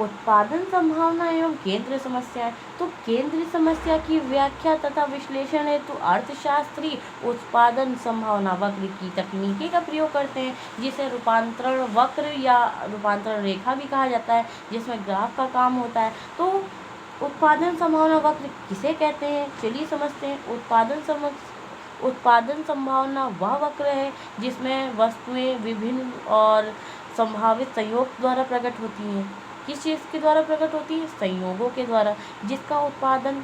उत्पादन संभावना एवं केंद्र समस्याएं। तो केंद्रीय समस्या की व्याख्या तथा विश्लेषण हेतु अर्थशास्त्री उत्पादन संभावना वक्र की तकनीकी का प्रयोग करते हैं, जिसे रूपांतरण वक्र या रूपांतरण रेखा भी कहा जाता है, जिसमें ग्राफ का काम होता है। तो उत्पादन संभावना वक्र किसे कहते हैं, चलिए समझते हैं। उत्पादन संभावना वह वक्र है जिसमें वस्तुएं विभिन्न और संभावित संयोग द्वारा प्रकट होती हैं। किस चीज़ के द्वारा प्रकट होती है? संयोगों के द्वारा, जिसका उत्पादन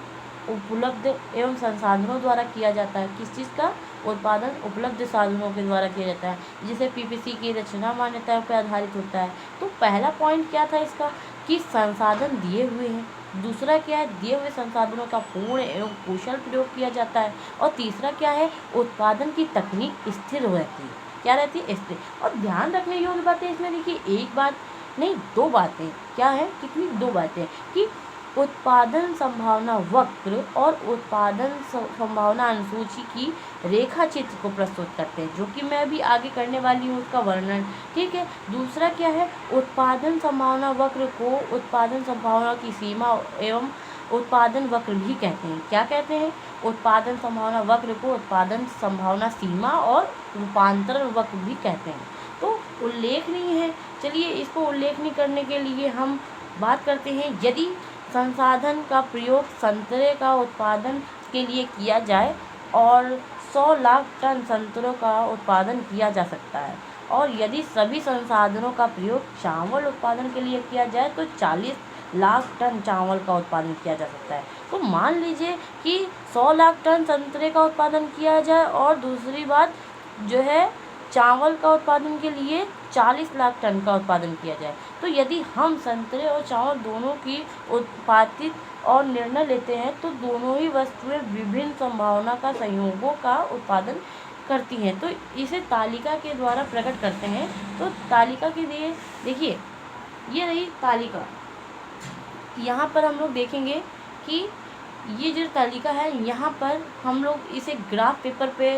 उपलब्ध एवं संसाधनों द्वारा किया जाता है। किस चीज़ का उत्पादन? उपलब्ध साधनों के द्वारा किया जाता है, जिसे पीपीसी की रचना मान्यताओं पर आधारित होता है। तो पहला पॉइंट क्या था इसका कि संसाधन दिए हुए हैं। दूसरा क्या है? दिए हुए संसाधनों का पूर्ण एवं कुशल प्रयोग किया जाता है। और तीसरा क्या है? उत्पादन की तकनीक स्थिर रहती है। क्या रहती है? स्थिर। और ध्यान रखने योग्य बातें इसमें देखिए, एक बात नहीं दो बातें। क्या है? कितनी? दो बातें कि उत्पादन संभावना वक्र और उत्पादन संभावना अनुसूची की रेखा चित्र को प्रस्तुत करते हैं, जो कि मैं भी आगे करने वाली हूँ उसका वर्णन। ठीक है। दूसरा क्या है? उत्पादन संभावना वक्र को उत्पादन संभावना की सीमा एवं उत्पादन वक्र भी कहते हैं। क्या कहते हैं? उत्पादन संभावना वक्र को उत्पादन संभावना सीमा और रूपांतरण वक्र भी कहते हैं। तो उल्लेखनीय है। चलिए इसको उल्लेखनीय करने के लिए हम बात करते हैं। यदि संसाधन का प्रयोग संतरे का उत्पादन के लिए किया जाए और 100 लाख टन संतरों का उत्पादन किया जा सकता है, और यदि सभी संसाधनों का प्रयोग चावल उत्पादन के लिए किया जाए तो 40 लाख टन चावल का उत्पादन किया जा सकता है। तो मान लीजिए कि 100 लाख टन संतरे का उत्पादन किया जाए और दूसरी बात जो है चावल का उत्पादन के लिए 40 लाख टन का उत्पादन किया जाए। तो यदि हम संतरे और चावल दोनों की उत्पादित और निर्णय लेते हैं तो दोनों ही वस्तुएं विभिन्न संभावना का संयोगों का उत्पादन करती हैं। तो इसे तालिका के द्वारा प्रकट करते हैं। तो तालिका के लिए देखिए, ये रही तालिका। यहाँ पर हम लोग देखेंगे कि ये जो तालिका है, यहाँ पर हम लोग इसे ग्राफ पेपर पे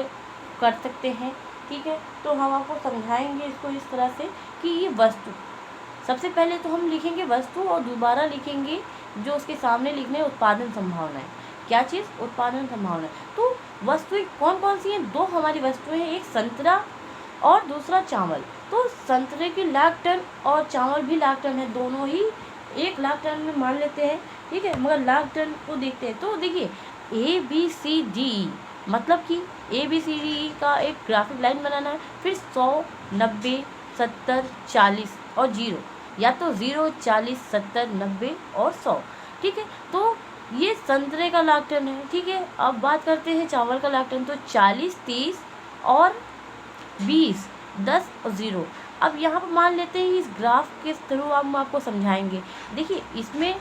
कर सकते हैं। ठीक है। तो हम आपको समझाएंगे इसको इस तरह से कि ये वस्तु, सबसे पहले तो हम लिखेंगे वस्तु और दोबारा लिखेंगे जो उसके सामने लिखने उत्पादन संभावना है। क्या चीज़? उत्पादन संभावना। तो वस्तुएं कौन कौन सी हैं? दो हमारी वस्तुएं हैं, एक संतरा और दूसरा चावल। तो संतरे की लाख टन और चावल भी लाख टन है, दोनों ही 1 लाख टन में मान लेते हैं। ठीक है। मगर लाख टन को देखते हैं तो देखिए ABCD, मतलब कि ABCD का एक ग्राफिक लाइन बनाना है, फिर 100, 90, 70, 40 और 0, या तो 0, 40, 70, 90 और 100। ठीक है। तो ये संतरे का लाख टन है। ठीक है। अब बात करते हैं चावल का लाख टन। तो 40, 30 और 20, 10 और 0। अब यहाँ पर मान लेते हैं इस ग्राफ के थ्रू हम आपको समझाएंगे। देखिए इसमें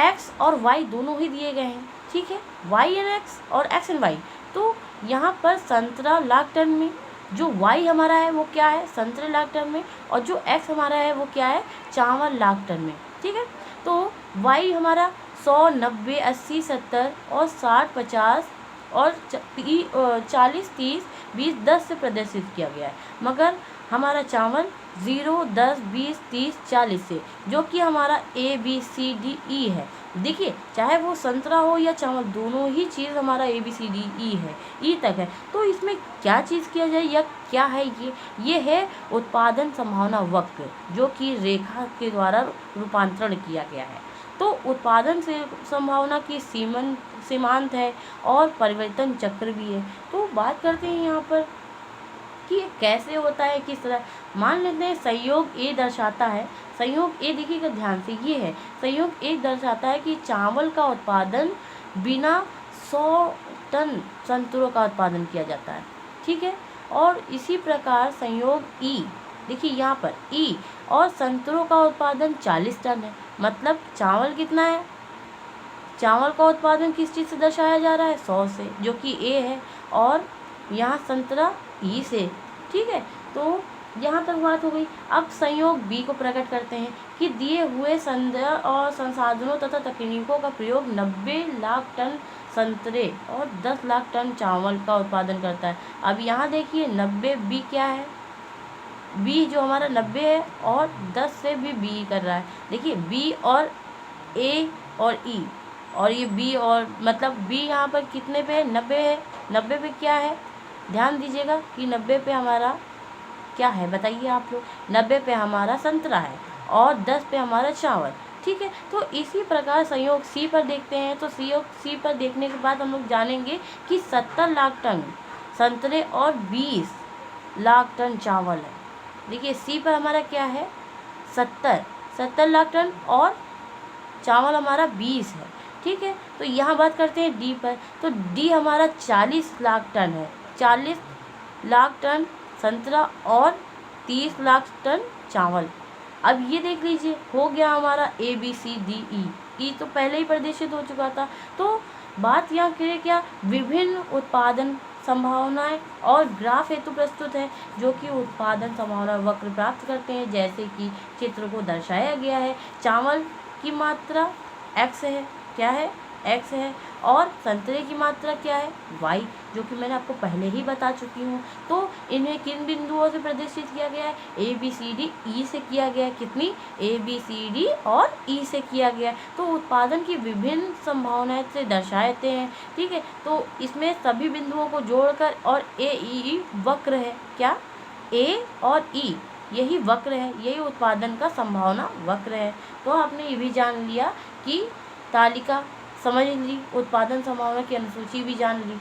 x और y दोनों ही दिए गए हैं। ठीक है। y एंड x और x एंड y। तो यहाँ पर संतरा लाख टन में जो y हमारा है वो क्या है? संतरे लाख टन में। और जो x हमारा है वो क्या है? चावल लाख टन में। ठीक है। तो y हमारा 100, 90, 80, 70 और 60, 50 और 40, 30, 20, 10 से प्रदर्शित किया गया है। मगर हमारा चावल 0, 10, 20, 30, 40 से, जो कि हमारा ABCDE है। देखिए चाहे वो संतरा हो या चावल, दोनों ही चीज़ हमारा ABCDE है, ई तक है। तो इसमें क्या चीज़ किया जाए या क्या है ये है उत्पादन संभावना वक्र, जो कि रेखा के द्वारा रूपांतरण किया गया है। तो उत्पादन से संभावना की सीमांत है और परिवर्तन चक्र भी है। तो बात करते हैं यहाँ पर कि ये कैसे होता है, किस तरह। मान लेते हैं संयोग A दर्शाता है, संयोग A देखिएगा ध्यान से, ये है संयोग A दर्शाता है कि चावल का उत्पादन बिना 100 टन संतरों का उत्पादन किया जाता है। ठीक है। और इसी प्रकार संयोग E, देखिए यहाँ पर E और संतरों का उत्पादन 40 टन है। मतलब चावल कितना है? चावल का उत्पादन किस चीज़ से दर्शाया जा रहा है? 100 से, जो कि A है, और यहाँ संतरा E से। ठीक है। तो यहाँ तक बात हो गई। अब संयोग B को प्रकट करते हैं कि दिए हुए संदर्भ और संसाधनों तथा तकनीकों का प्रयोग 90 लाख टन संतरे और 10 लाख टन चावल का उत्पादन करता है। अब यहाँ देखिए 90 B क्या है? बी जो हमारा 90 है और 10 से भी बी कर रहा है। देखिए बी और ए और ई, और ये बी और मतलब बी यहाँ पर कितने पे है, 90 है। 90 पे क्या है, ध्यान दीजिएगा कि 90 पे हमारा क्या है, बताइए आप लोग। 90 पे हमारा संतरा है और 10 पे हमारा चावल। ठीक है, तो इसी प्रकार संयोग सी पर देखते हैं। तो संयोग सी पर देखने के बाद हम लोग जानेंगे कि 70 लाख टन संतरे और 20 लाख टन चावल है। देखिए सी पर हमारा क्या है, 70 लाख टन और चावल हमारा 20 है। ठीक है, तो यहाँ बात करते हैं डी पर। तो डी हमारा 40 लाख टन है। 40 लाख टन संतरा और 30 लाख टन चावल। अब ये देख लीजिए, हो गया हमारा A B C D E. ई तो पहले ही प्रदर्शित हो चुका था। तो बात यहाँ करें क्या, विभिन्न उत्पादन संभावनाएं और ग्राफ हेतु प्रस्तुत है, जो कि उत्पादन संभावना वक्र प्राप्त करते हैं, जैसे कि चित्र को दर्शाया गया है। चावल की मात्रा x है, क्या है, x है, और संतरे की मात्रा क्या है, y, जो कि मैंने आपको पहले ही बता चुकी हूँ। तो इन्हें किन बिंदुओं से प्रदर्शित किया गया है, A B C D E से किया गया है। कितनी, ए बी सी डी और ई से किया गया है। तो उत्पादन की विभिन्न संभावनाएं से दर्शाते हैं। ठीक है, तो इसमें सभी बिंदुओं को जोड़कर, और ए ई वक्र है, क्या, ए और ई यही वक्र है, यही उत्पादन का संभावना वक्र है। तो आपने ये भी जान लिया कि तालिका समझ ली, उत्पादन संभावना की अनुसूची भी जान ली।